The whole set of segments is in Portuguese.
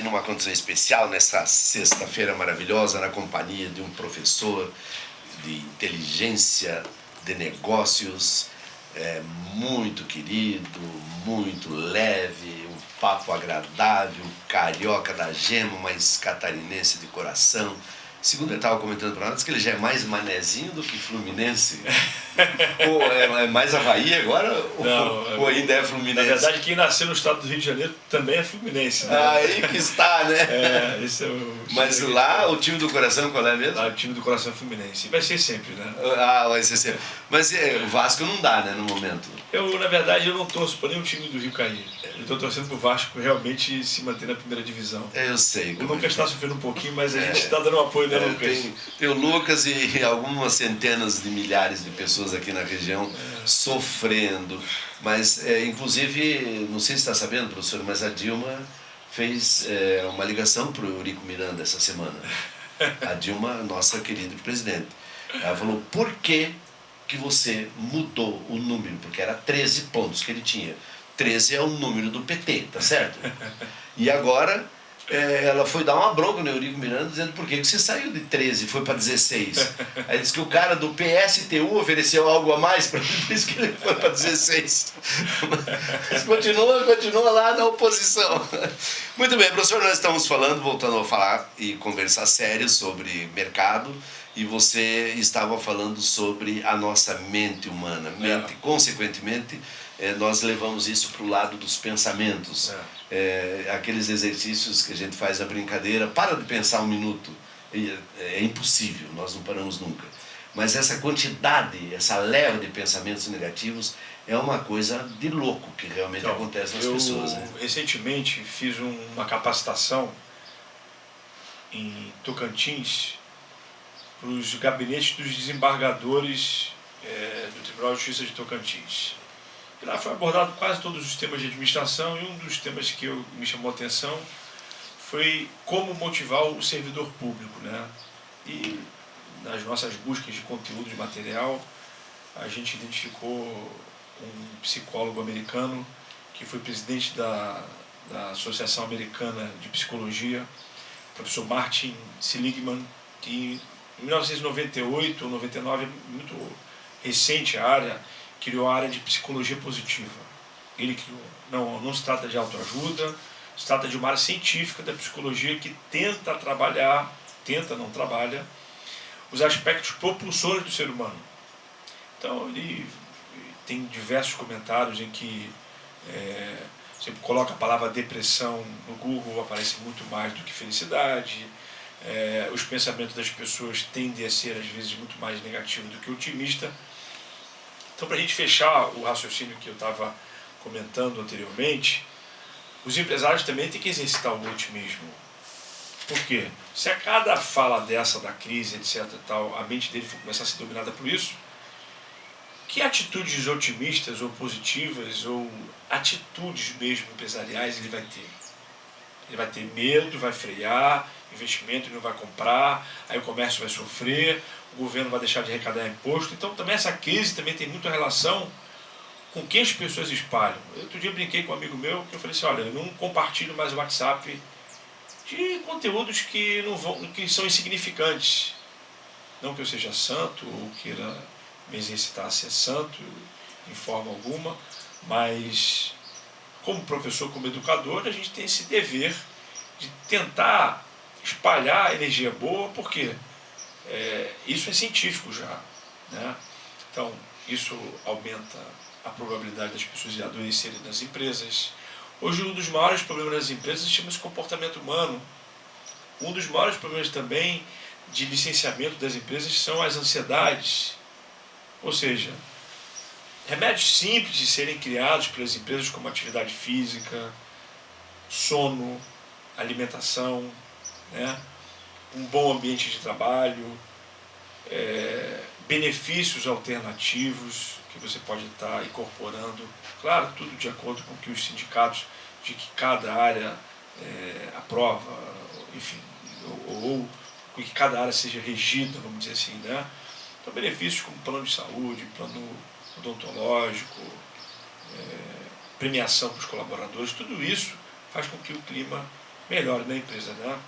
Numa condição especial, nessa sexta-feira maravilhosa, na companhia de um professor de inteligência de negócios, muito querido, muito leve, um papo agradável, carioca da gema, mas catarinense de coração. Segundo ele estava comentando para nós, que ele já é mais manezinho do que fluminense. Ou é mais Avaí agora? Não, ou ainda é Fluminense? Na verdade, quem nasceu no estado do Rio de Janeiro também é fluminense. Né? Aí que está, né? Esse é o Mas lá, o time do coração, qual é mesmo? Lá, o time do coração é Fluminense. E vai ser sempre, né? Ah, vai ser sempre. Mas o Vasco não dá, né, no momento. Na verdade, eu não torço para nenhum time do Rio cair. Eu estou torcendo para o Vasco realmente se manter na primeira divisão. Eu sei. O Lucas está sofrendo um pouquinho, mas a gente está dando um apoio, né, Lucas? Tem o Lucas e algumas centenas de milhares de pessoas aqui na região sofrendo. Mas, inclusive, não sei se está sabendo, professor, mas a Dilma fez uma ligação para o Eurico Miranda essa semana. A Dilma, nossa querida presidente. Ela falou, por que você mudou o número? Porque era 13 pontos que ele tinha. 13 é o número do PT, tá certo? E agora ela foi dar uma bronca no Eurico Miranda dizendo por que você saiu de 13 e foi para 16. Aí disse que o cara do PSTU ofereceu algo a mais para ele, por isso que ele foi para 16. Mas continua lá na oposição. Muito bem, professor, nós estamos voltando a falar e conversar sério sobre mercado, e você estava falando sobre a nossa mente humana. Consequentemente, nós levamos isso para o lado dos pensamentos. Aqueles exercícios que a gente faz a brincadeira, para de pensar um minuto, é impossível, nós não paramos nunca. Mas essa quantidade, essa leva de pensamentos negativos é uma coisa de louco que realmente acontece nas pessoas. Eu recentemente fiz uma capacitação em Tocantins para os gabinetes dos desembargadores do Tribunal de Justiça de Tocantins. E lá foi abordado quase todos os temas de administração, e um dos temas que me chamou a atenção foi como motivar o servidor público, né? E nas nossas buscas de conteúdo, de material, a gente identificou um psicólogo americano que foi presidente da Associação Americana de Psicologia, o professor Martin Seligman, que em 1998 ou 99, muito recente a área, criou a área de psicologia positiva. Ele criou. Não se trata de autoajuda, se trata de uma área científica da psicologia que não trabalha, os aspectos propulsores do ser humano. Então ele tem diversos comentários em que você coloca a palavra depressão no Google, aparece muito mais do que felicidade. Os pensamentos das pessoas tendem a ser, às vezes, muito mais negativos do que otimistas. Então, para a gente fechar o raciocínio que eu estava comentando anteriormente, os empresários também têm que exercitar o otimismo. Por quê? Se a cada fala dessa, da crise, etc., a mente dele for começar a ser dominada por isso, que atitudes otimistas ou positivas, ou atitudes mesmo empresariais ele vai ter? Ele vai ter medo, vai frear, investimento ele não vai comprar, aí o comércio vai sofrer, o governo vai deixar de arrecadar imposto. Então também essa crise também tem muita relação com quem as pessoas espalham. Outro dia eu brinquei com um amigo meu que eu falei assim, olha, eu não compartilho mais o WhatsApp de conteúdos que são insignificantes. Não que eu seja santo ou queira me exercitar a ser santo em forma alguma, mas como professor, como educador, a gente tem esse dever de tentar espalhar energia boa, porque isso é científico já, né? Então, isso aumenta a probabilidade das pessoas adoecerem nas empresas. Hoje, um dos maiores problemas das empresas chama-se comportamento humano. Um dos maiores problemas também de licenciamento das empresas são as ansiedades. Ou seja, remédios simples de serem criados pelas empresas, como atividade física, sono, alimentação, né? Um bom ambiente de trabalho, benefícios alternativos que você pode estar incorporando, claro, tudo de acordo com que os sindicatos de que cada área aprova, enfim, ou que cada área seja regida, vamos dizer assim, né? Então, benefícios como plano de saúde, plano odontológico, premiação para os colaboradores, tudo isso faz com que o clima melhore na empresa, né?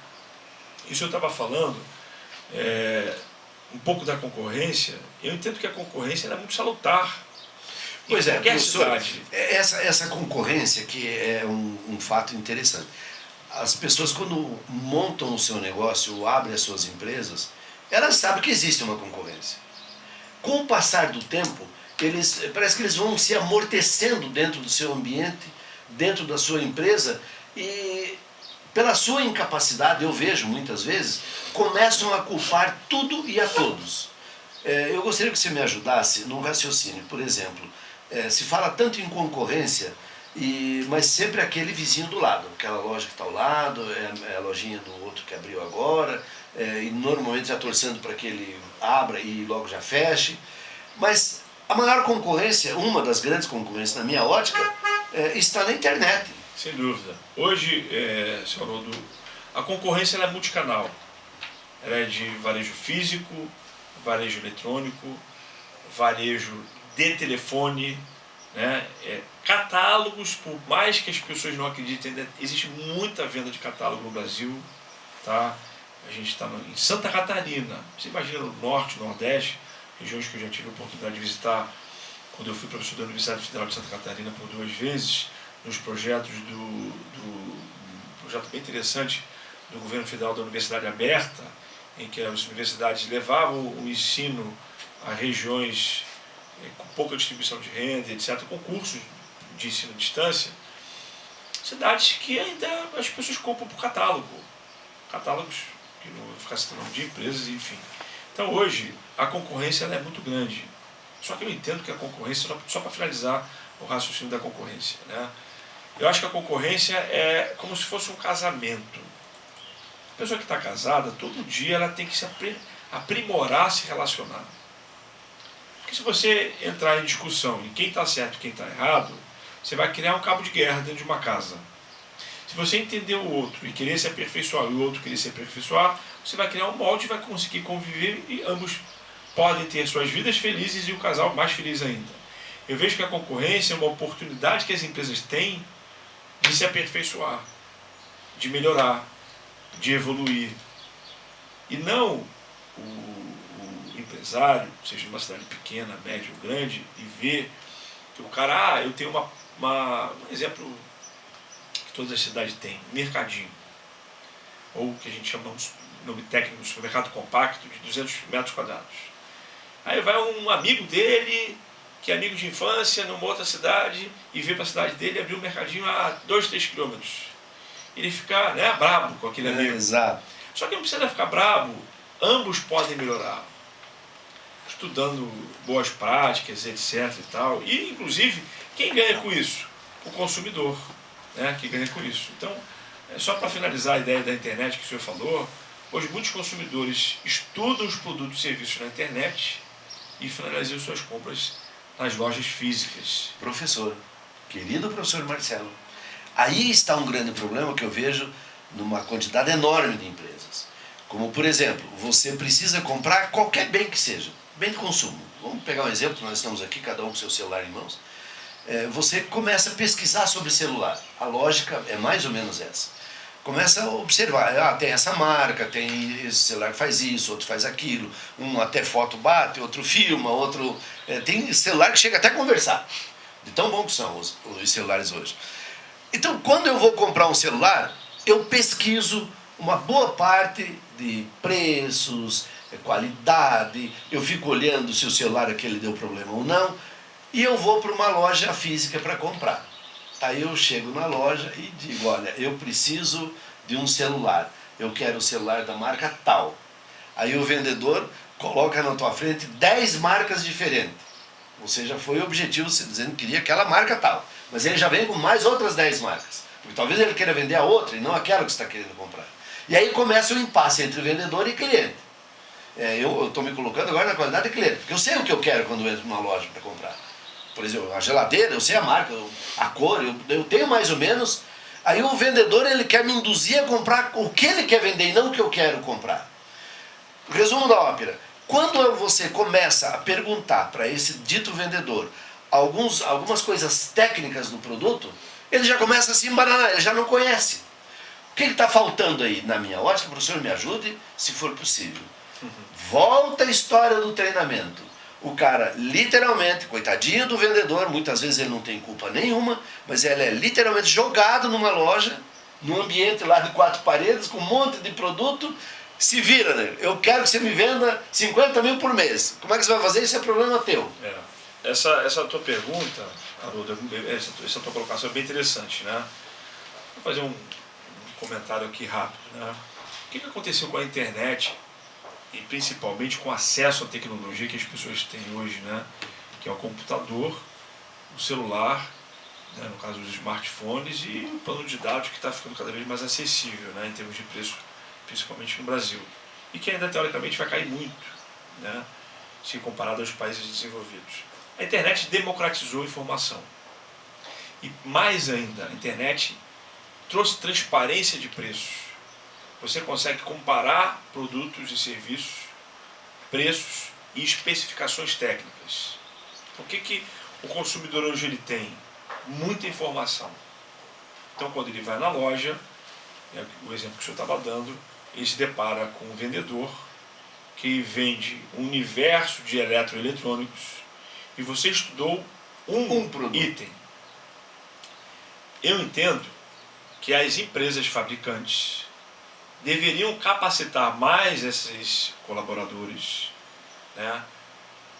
Isso eu estava falando, um pouco da concorrência. Eu entendo que a concorrência é muito salutar. Pois é, professor, Cidade. essa concorrência que é um fato interessante. As pessoas, quando montam o seu negócio ou abrem as suas empresas, elas sabem que existe uma concorrência. Com o passar do tempo, parece que eles vão se amortecendo dentro do seu ambiente, dentro da sua empresa, e pela sua incapacidade, eu vejo muitas vezes, começam a culpar tudo e a todos. Eu gostaria que você me ajudasse num raciocínio. Por exemplo, se fala tanto em concorrência, mas sempre aquele vizinho do lado, aquela loja que está ao lado, é a lojinha do outro que abriu agora, e normalmente já torcendo para que ele abra e logo já feche. Mas a maior concorrência, uma das grandes concorrências na minha ótica, está na internet. Sem dúvida. Hoje, senhor Haroldo, a concorrência ela é multicanal. Ela é de varejo físico, varejo eletrônico, varejo de telefone, né? Catálogos, por mais que as pessoas não acreditem, existe muita venda de catálogo no Brasil, tá? A gente está em Santa Catarina, você imagina no norte, nordeste, regiões que eu já tive a oportunidade de visitar quando eu fui professor da Universidade Federal de Santa Catarina por 2 vezes, nos projetos um projeto bem interessante do governo federal da Universidade Aberta, em que as universidades levavam o ensino a regiões com pouca distribuição de renda, etc., com cursos de ensino à distância, cidades que ainda as pessoas compram por catálogos, que não vou ficar citando nome de empresas, enfim. Então hoje a concorrência ela é muito grande, só que eu entendo que a concorrência, só para finalizar o raciocínio da concorrência, né? Eu acho que a concorrência é como se fosse um casamento. A pessoa que está casada, todo dia ela tem que se aprimorar, se relacionar. Porque se você entrar em discussão em quem está certo e quem está errado, você vai criar um cabo de guerra dentro de uma casa. Se você entender o outro e querer se aperfeiçoar e o outro querer se aperfeiçoar, você vai criar um molde e vai conseguir conviver e ambos podem ter suas vidas felizes e o casal mais feliz ainda. Eu vejo que a concorrência é uma oportunidade que as empresas têm de se aperfeiçoar, de melhorar, de evoluir. E não o empresário, seja de uma cidade pequena, média ou grande, e ver que o cara, eu tenho um exemplo que todas as cidades têm, mercadinho, ou que a gente chama um nome técnico, supermercado compacto de 200 metros quadrados. Aí vai um amigo dele, que é amigo de infância, numa outra cidade, e vê para a cidade dele abrir um mercadinho a 2, 3 quilômetros. Ele fica, né, brabo com aquele amigo. Exato. Só que não precisa ficar brabo, ambos podem melhorar. Estudando boas práticas, etc. e tal. E, inclusive, quem ganha com isso? O consumidor, né, que ganha com isso. Então, só para finalizar a ideia da internet que o senhor falou, hoje muitos consumidores estudam os produtos e serviços na internet e finalizam suas compras nas lojas físicas. Professor, querido professor Marcelo, aí está um grande problema que eu vejo numa quantidade enorme de empresas. Como, por exemplo, você precisa comprar qualquer bem que seja, bem de consumo. Vamos pegar um exemplo, nós estamos aqui, cada um com seu celular em mãos. Você começa a pesquisar sobre celular. A lógica é mais ou menos essa. Começa a observar, tem essa marca, tem esse celular que faz isso, outro faz aquilo, um até foto bate, outro filma, outro... tem celular que chega até a conversar, de tão bom que são os celulares hoje. Então, quando eu vou comprar um celular, eu pesquiso uma boa parte de preços, qualidade, eu fico olhando se o celular aquele deu problema ou não, e eu vou para uma loja física para comprar. Aí eu chego na loja e digo, olha, eu preciso de um celular, eu quero o celular da marca tal. Aí o vendedor coloca na tua frente 10 marcas diferentes. Você já foi objetivo, você dizendo que queria aquela marca tal, mas ele já vem com mais outras 10 marcas. Porque talvez ele queira vender a outra e não aquela que você está querendo comprar. E aí começa o impasse entre vendedor e cliente. Eu estou me colocando agora na qualidade de cliente, porque eu sei o que eu quero quando eu entro numa loja para comprar. Por exemplo, a geladeira, eu sei a marca, a cor, eu tenho mais ou menos. Aí o vendedor ele quer me induzir a comprar o que ele quer vender e não o que eu quero comprar. Resumo da ópera. Quando você começa a perguntar para esse dito vendedor algumas coisas técnicas do produto, ele já começa a se embananar, ele já não conhece. que está faltando aí? Na minha ótica, professor, me ajude, se for possível. Volta a história do treinamento. O cara, literalmente, coitadinho do vendedor, muitas vezes ele não tem culpa nenhuma, mas ele é literalmente jogado numa loja, num ambiente lá de 4 paredes, com um monte de produto. Se vira, né? Eu quero que você me venda 50 mil por mês. Como é que você vai fazer? Isso é problema teu. Essa tua pergunta, Haroldo, essa tua colocação é bem interessante, né? Vou fazer um comentário aqui rápido, né? O que aconteceu com a internet e principalmente com o acesso à tecnologia que as pessoas têm hoje, né? Que é o computador, o celular, né? No caso dos smartphones, e o plano de dados que está ficando cada vez mais acessível, né? Em termos de preço, principalmente no Brasil, e que ainda teoricamente vai cair muito, né? Se comparado aos países desenvolvidos. A internet democratizou a informação. E mais ainda, a internet trouxe transparência de preços. Você consegue comparar produtos e serviços, preços e especificações técnicas. Então, o que o consumidor hoje ele tem? Muita informação. Então, quando ele vai na loja, o exemplo que o senhor estava dando, ele se depara com um vendedor que vende um universo de eletroeletrônicos e você estudou um item. Eu entendo que as empresas fabricantes deveriam capacitar mais esses colaboradores, né?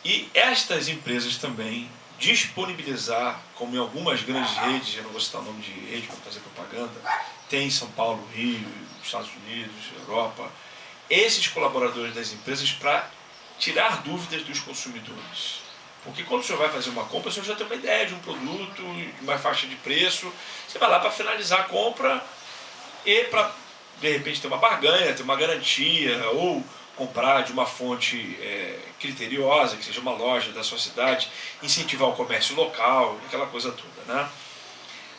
E estas empresas também disponibilizar, como em algumas grandes redes, eu não vou citar o nome de rede para fazer propaganda, tem em São Paulo, Rio, Estados Unidos, Europa, esses colaboradores das empresas para tirar dúvidas dos consumidores. Porque quando o senhor vai fazer uma compra, o senhor já tem uma ideia de um produto, de uma faixa de preço, você vai lá para finalizar a compra e para, de repente, ter uma barganha, ter uma garantia, ou comprar de uma fonte criteriosa, que seja uma loja da sua cidade, incentivar o comércio local, aquela coisa toda, né?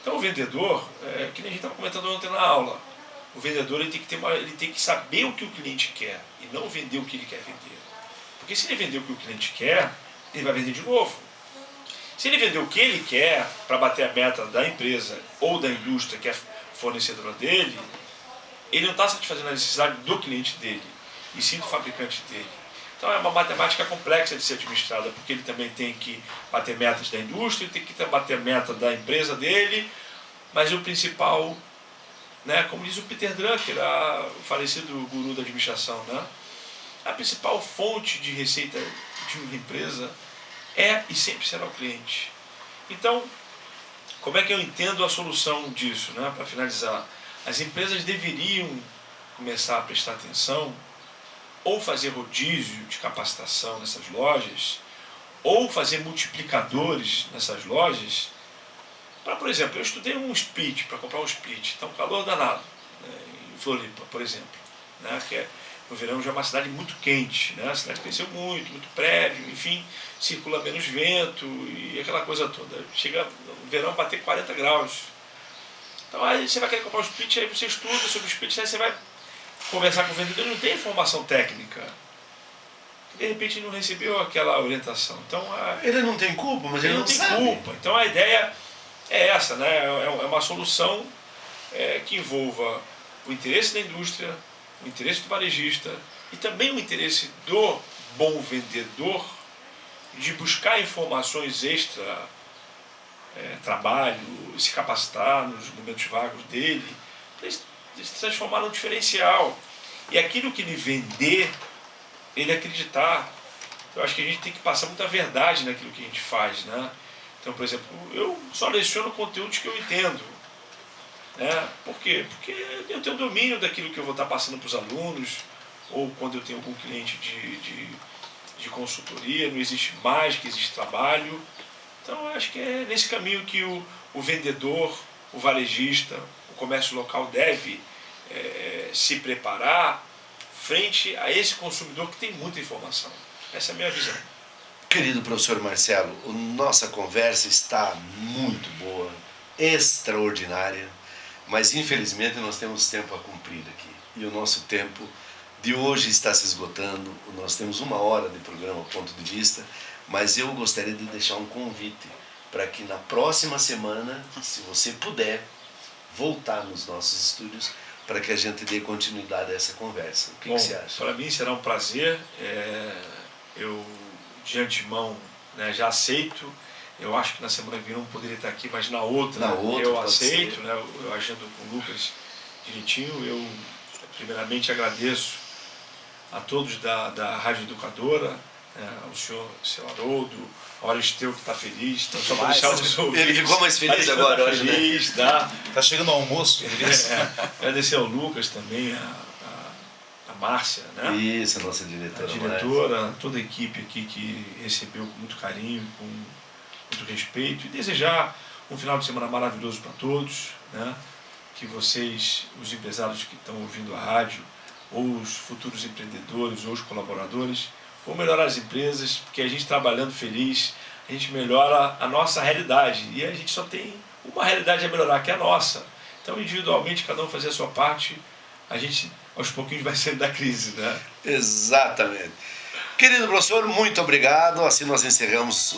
Então o vendedor, que nem a gente estava comentando ontem na aula, o vendedor ele tem que saber o que o cliente quer e não vender o que ele quer vender. Porque se ele vender o que o cliente quer, ele vai vender de novo. Se ele vender o que ele quer para bater a meta da empresa ou da indústria que é fornecedora dele, ele não está satisfazendo a necessidade do cliente dele, e sim do fabricante dele. Então é uma matemática complexa de ser administrada, porque ele também tem que bater metas da indústria, ele tem que bater a meta da empresa dele, mas o principal, né, como diz o Peter Drucker, o falecido guru da administração, né, a principal fonte de receita de uma empresa é e sempre será o cliente. Então, como é que eu entendo a solução disso, né, para finalizar? As empresas deveriam começar a prestar atenção, ou fazer rodízio de capacitação nessas lojas, ou fazer multiplicadores nessas lojas, para, por exemplo, eu estudei um split, para comprar um split, então calor danado, né, em Floripa, por exemplo, né, que no verão já é uma cidade muito quente, né, a cidade cresceu muito prédio, enfim, circula menos vento e aquela coisa toda. Chega no verão a bater 40 graus. Então aí você vai querer comprar um split, aí você estuda sobre o split, aí você vai conversar com o vendedor, ele não tem informação técnica. De repente não recebeu aquela orientação. Então, ele não tem culpa, mas ele não tem sabe. culpa. Então a ideia é essa, né? É uma solução que envolva o interesse da indústria, o interesse do varejista e também o interesse do bom vendedor de buscar informações extra, trabalho, se capacitar nos momentos vagos dele, para se transformar num diferencial. E aquilo que ele vender, ele acreditar. Eu acho que a gente tem que passar muita verdade naquilo que a gente faz, né? Então, por exemplo, eu só leciono conteúdos que eu entendo. Né? Por quê? Porque eu tenho domínio daquilo que eu vou estar passando para os alunos, ou quando eu tenho algum cliente de consultoria, não existe mágica, existe trabalho. Então, eu acho que é nesse caminho que o vendedor, o varejista, o comércio local deve se preparar frente a esse consumidor que tem muita informação. Essa é a minha visão. Querido professor Marcelo, nossa conversa está muito boa, extraordinária, mas infelizmente nós temos tempo a cumprir aqui. E o nosso tempo de hoje está se esgotando, nós temos 1 hora de programa Ponto de Vista, mas eu gostaria de deixar um convite para que na próxima semana, se você puder, voltar nos nossos estúdios, para que a gente dê continuidade a essa conversa. O que você acha? Para mim será um prazer. Eu, de antemão, né, já aceito. Eu acho que na semana que vem não poderia estar aqui, mas na outra eu aceito. Né, eu agendo com o Lucas direitinho. Eu, primeiramente, agradeço a todos da Rádio Educadora, ao senhor Haroldo, ao Aristeu, que está feliz. Então, só para deixar os ouvintes. Ele ficou mais feliz agora, hoje, feliz, né? Tá chegando ao almoço. Agradecer ao Lucas também, a Márcia, né? Isso, a nossa diretora. A diretora, toda a equipe aqui que recebeu com muito carinho, com muito respeito. E desejar um final de semana maravilhoso para todos, né? Que vocês, os empresários que estão ouvindo a rádio, ou os futuros empreendedores, ou os colaboradores, vão melhorar as empresas, porque a gente trabalhando feliz, a gente melhora a nossa realidade. E a gente só tem uma realidade a melhorar, que é a nossa. Então, individualmente, cada um fazer a sua parte, a gente, aos pouquinhos, vai saindo da crise, né? Exatamente. Querido professor, muito obrigado. Assim nós encerramos